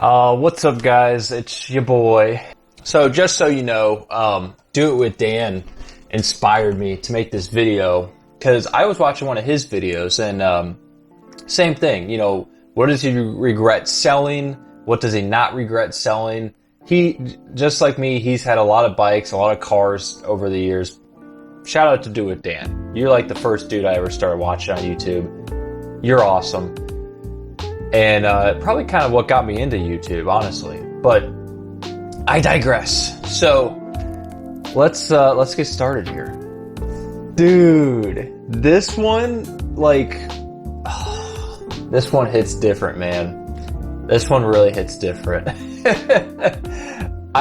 What's up, guys? It's your boy. So just so you know, Do It With Dan inspired me to make this video because I was watching one of his videos and same thing, you know, what does he regret selling? What does he not regret selling? He, just like me, he's had a lot of bikes, a lot of cars over the years. Shout out to Do It With Dan. You're like the first dude I ever started watching on YouTube. You're awesome. And probably kind of what got me into YouTube, honestly. But I digress. So let's get started here. Dude, this one, this one hits different, man. This one really hits different. I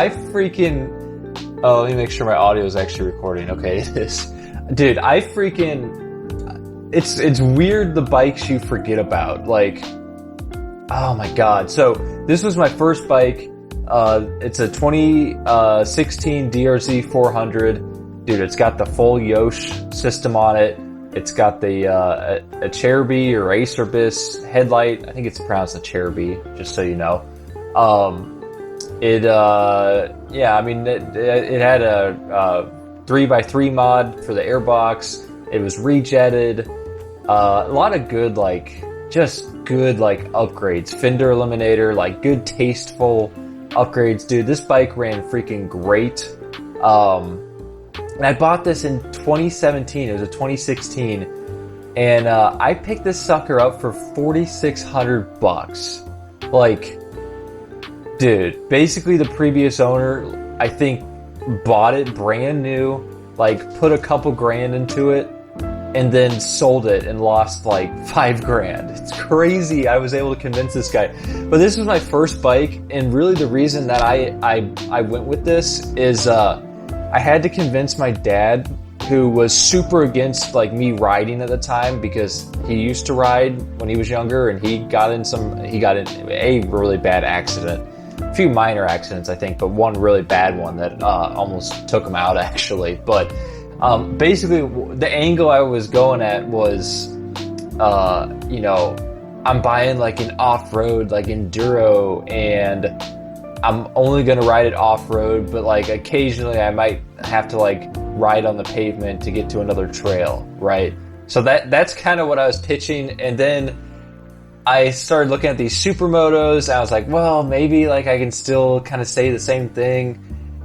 freaking... Oh, let me make sure my audio is actually recording. Okay, it is. Dude, I freaking... It's weird the bikes you forget about. Like... Oh my god. So this was my first bike. It's a 2016 DRZ 400. Dude, it's got the full Yosh system on it. It's got the a Cherubi or Acerbis headlight. I think it's pronounced a Cherubi, just so you know. Yeah, I mean, it had a 3x3 mod for the airbox. It was rejetted. A lot of good, just good, upgrades. Fender eliminator, good, tasteful upgrades. Dude, this bike ran freaking great. And I bought this in 2017. It was a 2016. And, I picked this sucker up for $4,600. Dude, basically the previous owner, I think, bought it brand new, put a couple grand into it, and then sold it and lost $5,000. It's crazy. I was able to convince this guy. But this was my first bike, and really the reason that I went with this is I had to convince my dad, who was super against me riding at the time because he used to ride when he was younger, and he got in a really bad accident. A few minor accidents, I think, but one really bad one that almost took him out, actually. But basically, the angle I was going at was, you know, I'm buying an off-road, enduro, and I'm only gonna ride it off-road, but occasionally I might have to ride on the pavement to get to another trail, right? So that's kind of what I was pitching, and then I started looking at these supermotos, and I was like, well, maybe I can still kind of say the same thing,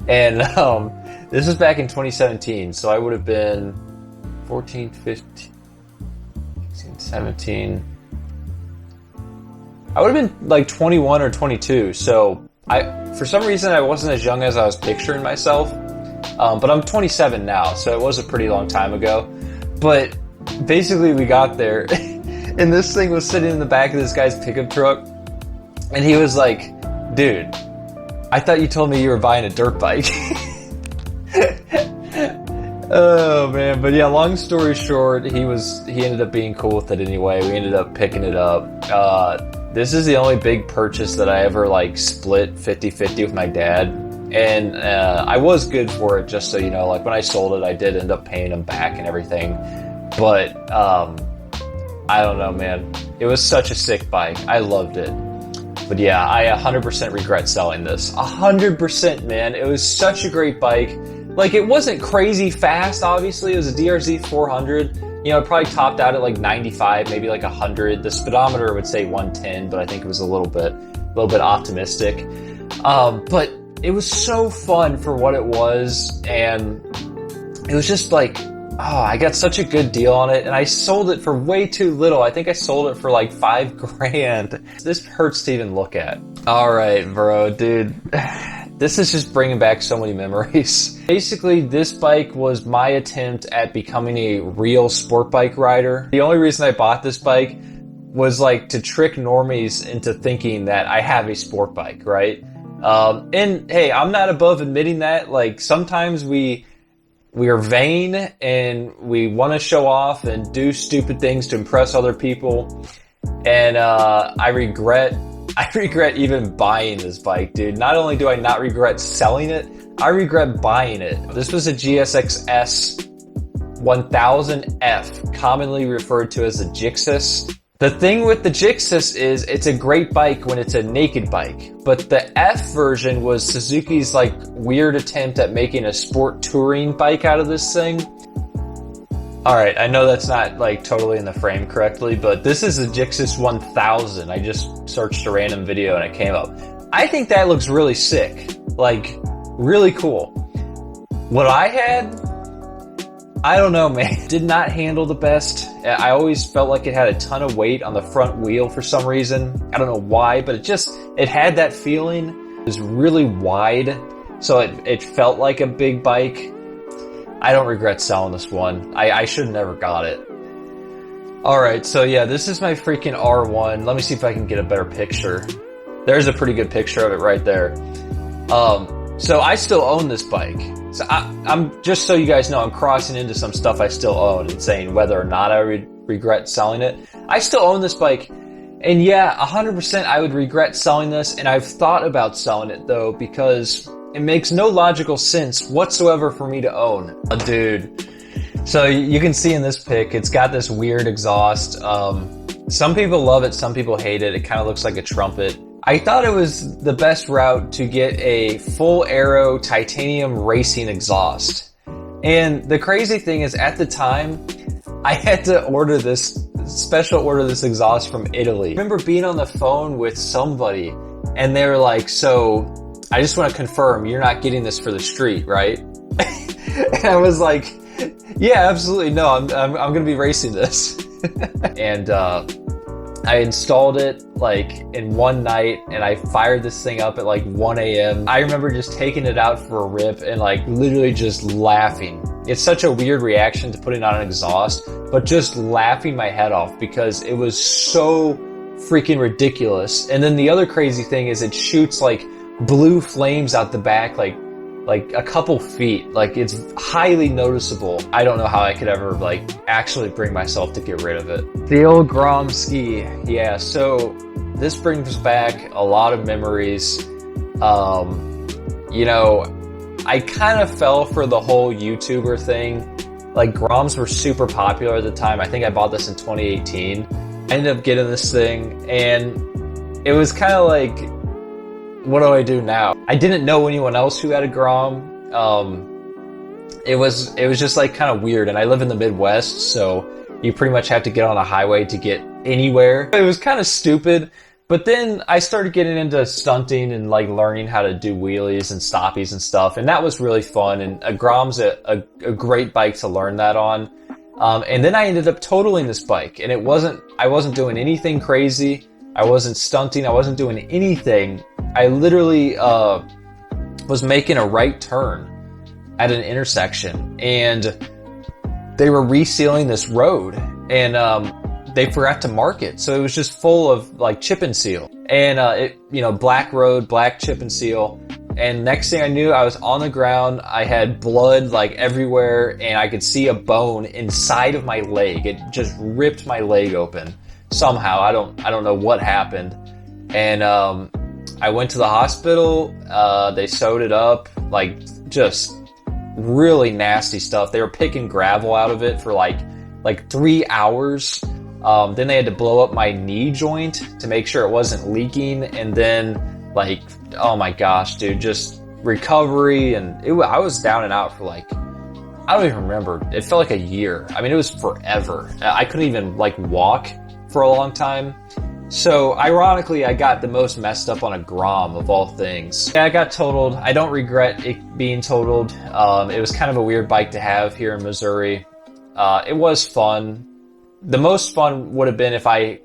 and this was back in 2017, so I would have been 14, 15, 16, 17. I would have been 21 or 22, so for some reason I wasn't as young as I was picturing myself, but I'm 27 now, so it was a pretty long time ago. But basically we got there, and this thing was sitting in the back of this guy's pickup truck, and he was like, dude, I thought you told me you were buying a dirt bike. Oh man, but yeah, long story short, he ended up being cool with it anyway. We ended up picking it up. This is the only big purchase that I ever split 50-50 with my dad. And I was good for it, just so you know. When I sold it, I did end up paying him back and everything. But I don't know, man. It was such a sick bike. I loved it. But yeah, I 100% regret selling this. 100%, man. It was such a great bike. It wasn't crazy fast, obviously. It was a DRZ 400. You know, it probably topped out at 95, maybe 100. The speedometer would say 110, but I think it was a little bit optimistic. But it was so fun for what it was, and it was just I got such a good deal on it, and I sold it for way too little. I think I sold it for $5,000. This hurts to even look at. Alright, bro, dude. This is just bringing back so many memories. Basically, this bike was my attempt at becoming a real sport bike rider. The only reason I bought this bike was to trick normies into thinking that I have a sport bike, right? And hey, I'm not above admitting that. Sometimes we are vain and we want to show off and do stupid things to impress other people. And I regret even buying this bike, dude. Not only do I not regret selling it, I regret buying it. This was a GSX-S 1000F, commonly referred to as a Gyxis. The thing with the Gyxis is it's a great bike when it's a naked bike, but the F version was Suzuki's like weird attempt at making a sport touring bike out of this thing. Alright, I know that's not like totally in the frame correctly, but this is a Gyxis 1000. I just searched a random video and it came up. I think that looks really sick. Like, really cool. What I had, I don't know, man. Did not handle the best. I always felt like it had a ton of weight on the front wheel for some reason. I don't know why, but it had that feeling. It was really wide, so it felt like a big bike. I don't regret selling this one. I should have never got it. Alright, so yeah, this is my freaking R1. Let me see if I can get a better picture. There's a pretty good picture of it right there. So I still own this bike. So I'm just so you guys know, I'm crossing into some stuff I still own and saying whether or not I regret selling it. I still own this bike, and yeah, 100% I would regret selling this, and I've thought about selling it though, because it makes no logical sense whatsoever for me to own. Dude. So you can see in this pic, it's got this weird exhaust. Some people love it, some people hate it. It kind of looks like a trumpet. I thought it was the best route to get a full aero titanium racing exhaust. And the crazy thing is, at the time, I had to special order this exhaust from Italy. I remember being on the phone with somebody and they were like, so I just want to confirm you're not getting this for the street, right? And I was like, yeah, absolutely. No, I'm going to be racing this. And, I installed it like in one night and I fired this thing up at like 1 a.m. I remember just taking it out for a rip and like literally just laughing. It's such a weird reaction to putting on an exhaust, but just laughing my head off because it was so freaking ridiculous. And then the other crazy thing is it shoots like blue flames out the back, like a couple feet. Like, it's highly noticeable. I don't know how I could ever like actually bring myself to get rid of it. The Old Gromski. Yeah, so this brings back a lot of memories. You know, I kind of fell for the whole YouTuber thing. Like, Groms were super popular at the time. I think I bought this in 2018. I ended up getting this thing and it was kind of like, what do I do now? I didn't know anyone else who had a Grom. It was just like kind of weird, and I live in the Midwest, so you pretty much have to get on a highway to get anywhere. It was kind of stupid, but then I started getting into stunting and like learning how to do wheelies and stoppies and stuff, and that was really fun, and a Grom's a great bike to learn that on. And then I ended up totaling this bike, and I wasn't doing anything crazy. I wasn't stunting. I wasn't doing anything. I literally was making a right turn at an intersection, and they were resealing this road, and they forgot to mark it, so it was just full of like chip and seal, and black road, black chip and seal. And next thing I knew, I was on the ground. I had blood like everywhere, and I could see a bone inside of my leg. It just ripped my leg open somehow. I don't know what happened, and I went to the hospital. They sewed it up, like just really nasty stuff. They were picking gravel out of it for like 3 hours. Then they had to blow up my knee joint to make sure it wasn't leaking, and then like, oh my gosh, dude, just recovery, and I was down and out for like, I don't even remember. It felt like a year. I mean, it was forever. I couldn't even like walk for a long time. So ironically, I got the most messed up on a Grom of all things. Yeah, I got totaled. I don't regret it being totaled. It was kind of a weird bike to have here in Missouri. It was fun. The most fun would have been if I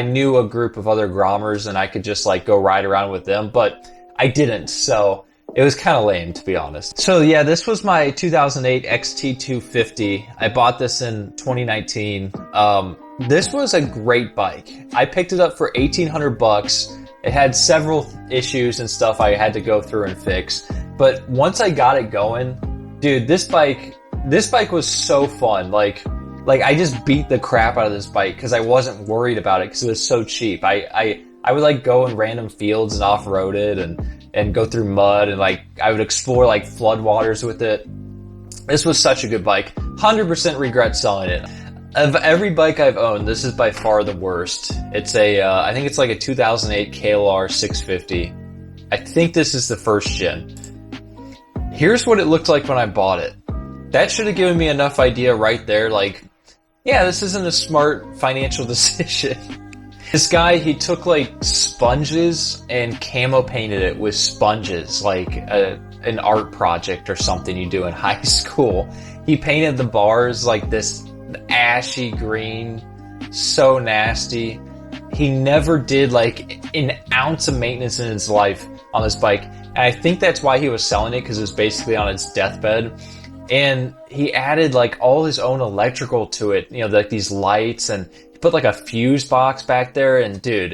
knew a group of other Grommers and I could just like go ride around with them, but I didn't, so it was kind of lame, to be honest. So yeah, this was my 2008 XT250. I bought this in 2019. This was a great bike. I picked it up for $1,800. It had several issues and stuff I had to go through and fix, but once I got it going, dude, this bike was so fun. Like I just beat the crap out of this bike because I wasn't worried about it because it was so cheap. I would like go in random fields and off-road it and go through mud, and like I would explore like floodwaters with it. This was such a good bike. 100% regret selling it. Of every bike I've owned, this is by far the worst. It's I think it's like a 2008 KLR 650. I think this is the first gen. Here's what it looked like when I bought it. That should have given me enough idea right there, like, yeah, this isn't a smart financial decision. This guy, he took like sponges and camo painted it with sponges, like an art project or something you do in high school. He painted the bars like this ashy green, so nasty. He never did like an ounce of maintenance in his life on this bike. And I think that's why he was selling it, because it was basically on its deathbed. And he added like all his own electrical to it, you know, like these lights, and he put like a fuse box back there. And dude,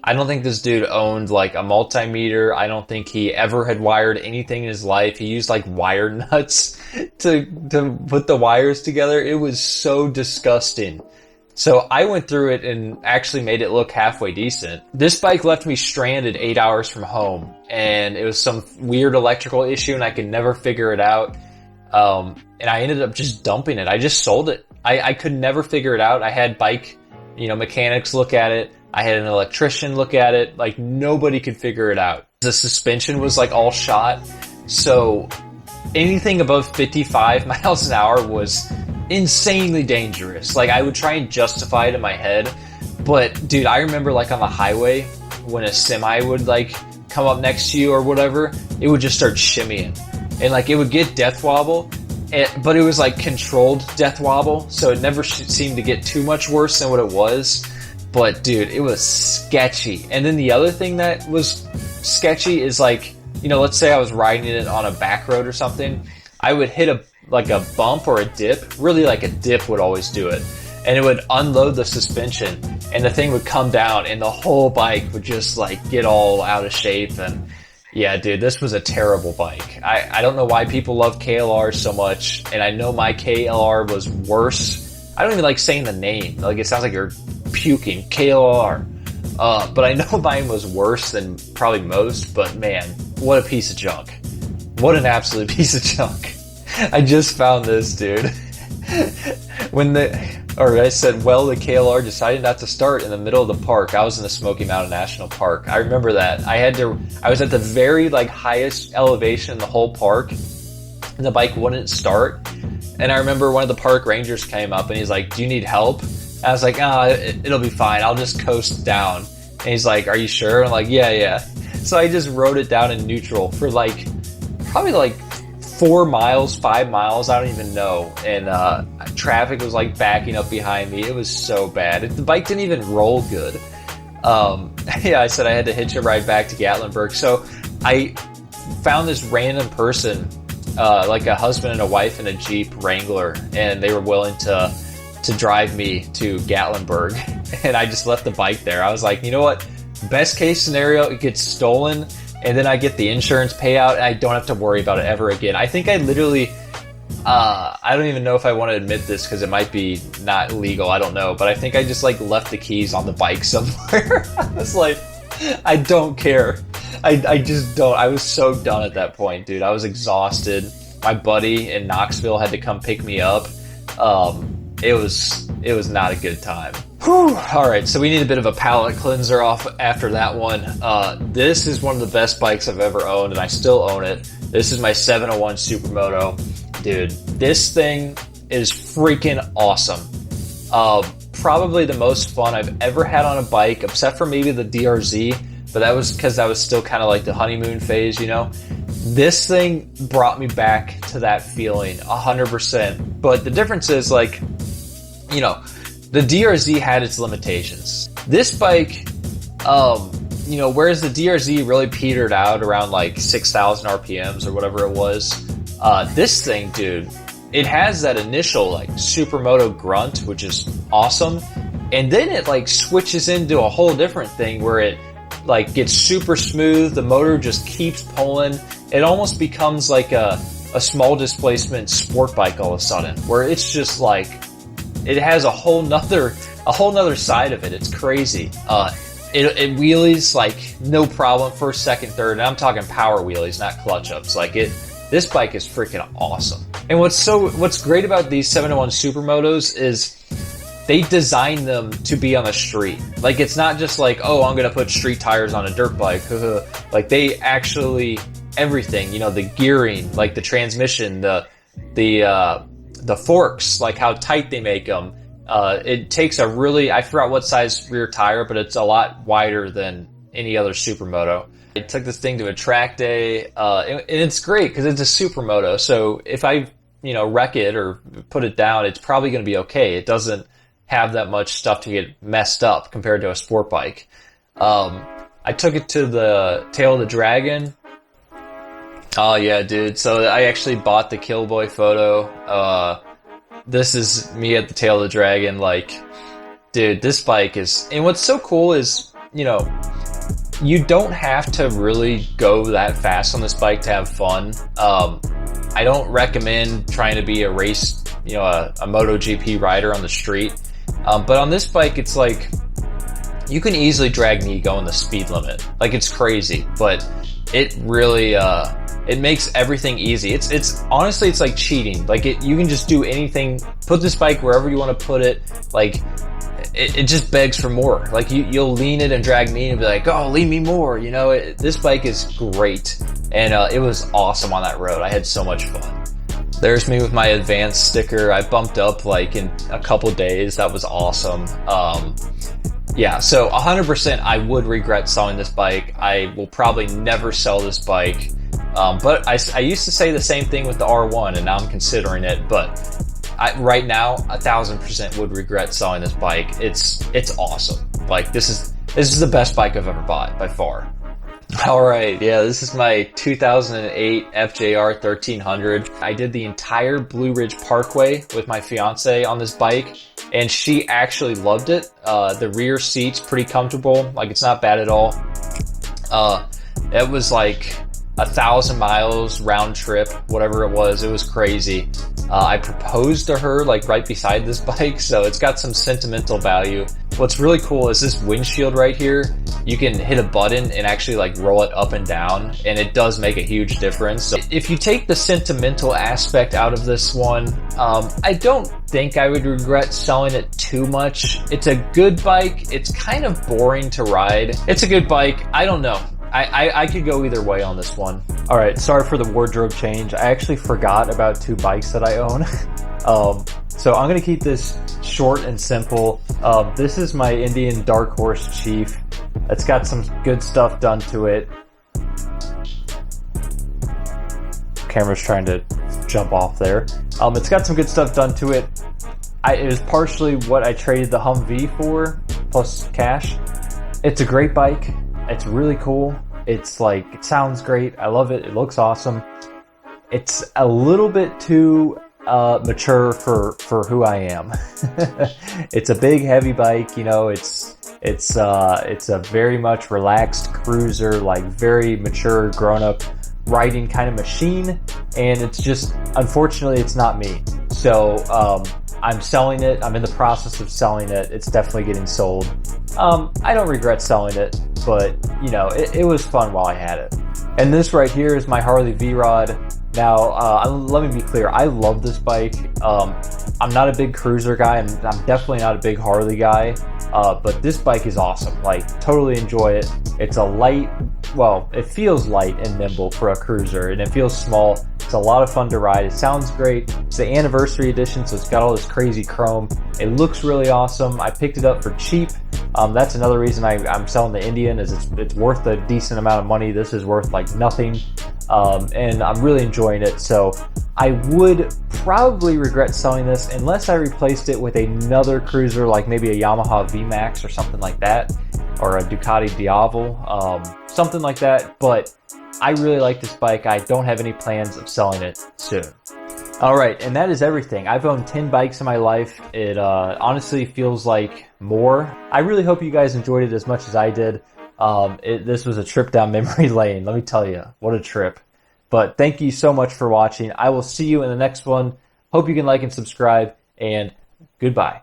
I don't think this dude owned like a multimeter. I don't think he ever had wired anything in his life. He used like wire nuts to put the wires together. It was so disgusting. So I went through it and actually made it look halfway decent. This bike left me stranded 8 hours from home, and it was some weird electrical issue and I could never figure it out. And I ended up just dumping it. I just sold it. I could never figure it out. I had bike, mechanics look at it. I had an electrician look at it. Like, nobody could figure it out. The suspension was like all shot. So anything above 55 miles an hour was insanely dangerous. Like, I would try and justify it in my head. But dude, I remember like on the highway when a semi would like come up next to you or whatever, it would just start shimmying. And like it would get death wobble, but it was like controlled death wobble. So it never seemed to get too much worse than what it was. But dude, it was sketchy. And then the other thing that was sketchy is like, let's say I was riding it on a back road or something. I would hit a bump or a dip. Really, like a dip would always do it. And it would unload the suspension and the thing would come down and the whole bike would just like get all out of shape. And yeah, dude, this was a terrible bike. I don't know why people love KLR so much. And I know my KLR was worse. I don't even like saying the name. Like, it sounds like you're puking. KLR. But I know mine was worse than probably most. But man, what a piece of junk. What an absolute piece of junk. I just found this, dude. I said, the KLR decided not to start in the middle of the park. I was in the Smoky Mountain National Park. I remember that. I was at the very highest elevation in the whole park, and the bike wouldn't start. And I remember one of the park rangers came up and he's like, "Do you need help?" And I was like, it'll be fine. I'll just coast down. And he's like, "Are you sure?" I'm like, yeah. So I just rode it down in neutral for probably 4 miles, 5 miles, I don't even know. And traffic was backing up behind me. It was so bad. The bike didn't even roll good. I said I had to hitch a ride back to Gatlinburg. So I found this random person, like a husband and a wife in a Jeep Wrangler, and they were willing to drive me to Gatlinburg. And I just left the bike there. I was like, you know what? Best case scenario, it gets stolen, and then I get the insurance payout, and I don't have to worry about it ever again. I think I literally, I don't even know if I want to admit this because it might be not legal. I don't know. But I think I just left the keys on the bike somewhere. I was like, I don't care. I just don't. I was so done at that point, dude. I was exhausted. My buddy in Knoxville had to come pick me up. It was not a good time. Whew. All right, so we need a bit of a palate cleanser off after that one. This is one of the best bikes I've ever owned, and I still own it. This is my 701 Supermoto. Dude, this thing is freaking awesome. Probably the most fun I've ever had on a bike, except for maybe the DRZ, but that was because I was still kind of the honeymoon phase, This thing brought me back to that feeling 100%. But the difference is the DRZ had its limitations. This bike, whereas the DRZ really petered out around 6,000 RPMs or whatever it was, this thing, dude, it has that initial Supermoto grunt, which is awesome. And then it switches into a whole different thing where it gets super smooth. The motor just keeps pulling. It almost becomes a small displacement sport bike all of a sudden, where it's just it has a whole nother side of it. It's crazy. It wheelies no problem, first, second, third, and I'm talking power wheelies, not clutch ups. this bike is freaking awesome. And what's great about these 701 Supermotos is they design them to be on the street. Like, it's not just like, oh, I'm gonna put street tires on a dirt bike. Like, they actually, everything, you know, the gearing, like the transmission, the forks, like how tight they make them. It takes a really, I forgot what size rear tire, but it's a lot wider than any other Supermoto. I took this thing to a track day, and it's great because it's a Supermoto. So if I, you know, wreck it or put it down, it's probably going to be okay. It doesn't have that much stuff to get messed up compared to a sport bike. I took it to the Tail of the Dragon. Oh yeah, dude. So I actually bought the Killboy photo. This is me at the Tail of the Dragon. Like, dude, this bike is, and what's so cool is, you know, you don't have to really go that fast on this bike to have fun. I don't recommend trying to be a race, you know, a MotoGP rider on the street. But on this bike, it's like, you can easily drag me going the speed limit. Like, it's crazy, but it really, it makes everything easy. It's honestly, it's like cheating. Like, you can just do anything, put this bike wherever you want to put it. Like, it just begs for more. Like, you'll lean it and drag me and be like, oh, lean me more. You know, this bike is great. And it was awesome on that road. I had so much fun. There's me with my advanced sticker. I bumped up like in a couple days. That was awesome. Yeah, so 100% I would regret selling this bike. I will probably never sell this bike. But I used to say the same thing with the R1, and now I'm considering it. But right now, 1000% would regret selling this bike. It's awesome. Like, this is the best bike I've ever bought by far. All right, yeah, this is my 2008 FJR 1300. I did the entire Blue Ridge Parkway with my fiance on this bike, and she actually loved it. The rear seat's pretty comfortable. Like, it's not bad at all. It was like 1,000 miles round trip, whatever it was. It was crazy. I proposed to her like right beside this bike, so it's got some sentimental value. What's really cool is this windshield right here. You can hit a button and actually like roll it up and down, and it does make a huge difference. So if you take the sentimental aspect out of this one, I don't think I would regret selling it too much. It's a good bike. It's kind of boring to ride. It's a good bike. I don't know. I could go either way on this one. All right, sorry for the wardrobe change. I actually forgot about two bikes that I own. So I'm going to keep this short and simple. This is my Indian Dark Horse Chief. It's got some good stuff done to it. Camera's trying to jump off there. It's got some good stuff done to it. It was partially what I traded the Humvee for, plus cash. It's a great bike. It's really cool. It's like, it sounds great. I love it. It looks awesome. It's a little bit too mature for who I am. It's a big, heavy bike. You know, it's a very much relaxed cruiser, like very mature, grown-up riding kind of machine. And it's just, unfortunately, it's not me. So I'm selling it. I'm in the process of selling it. It's definitely getting sold. I don't regret selling it, but you know, it was fun while I had it. And this right here is my Harley V Rod. Now, let me be clear. I love this bike. I'm not a big cruiser guy, and I'm definitely not a big Harley guy. But this bike is awesome. Like, totally enjoy it. It's a light, well, it feels light and nimble for a cruiser, and it feels small. It's a lot of fun to ride. It sounds great. It's the anniversary edition, so it's got all this crazy chrome. It looks really awesome. I picked it up for cheap. That's another reason I'm selling the Indian, is it's worth a decent amount of money. This is worth like nothing. And I'm really enjoying it. So I would probably regret selling this unless I replaced it with another cruiser, like maybe a Yamaha VMAX or something like that, or a Ducati Diavel, something like that. But I really like this bike. I don't have any plans of selling it soon. All right, and that is everything. I've owned 10 bikes in my life. It honestly feels like more. I really hope you guys enjoyed it as much as I did. This was a trip down memory lane. Let me tell you, what a trip. But thank you so much for watching. I will see you in the next one. Hope you can like and subscribe, and goodbye.